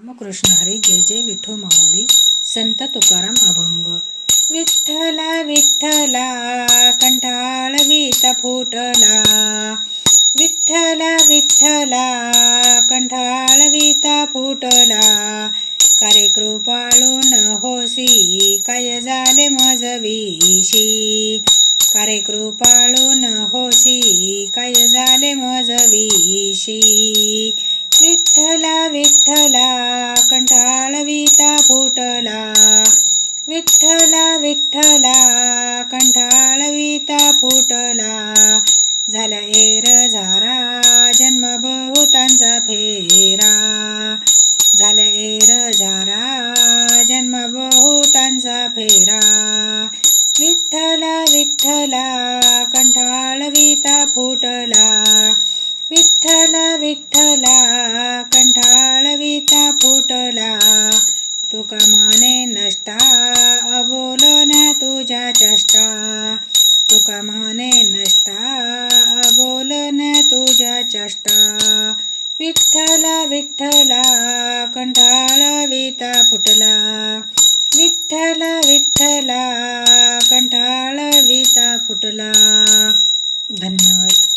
रामकृष्ण हरी जय जय विठो माऊली. संत तुकाराम अभंग. विठ्ठला विठ्ठला कंठाळवीता फुटला, विठ्ठला विठ्ठला कंठाळवीता फुटला. कारे कृपाळून होसी काय झाले मज विशी, कारे कृपाळून होसी काय झाले मज विशी. विठ्ठला विठ्ठला कंठाळवीता फुटला, विठ्ठला विठ्ठला कंठाळवीता फुटला. झाला एर झारा जन्म बहुतांचा फेरा, झाला एर झारा जन्म बहुतांचा फेरा. विठ्ठला विठ्ठला कंठाळवीता फुटला, विठ्ठला विठ्ठला कंठाळवीता फुटला. तुका म्हणे नष्टा अबोलण्या तुझ्या चष्टा, तुका म्हणे नष्टा अबोलण्या तुझ्या चष्टा. विठ्ठला विठ्ठला कंठाळवीता फुटला, विठ्ठला विठ्ठला कंठाळवीता फुटला. धन्यवाद.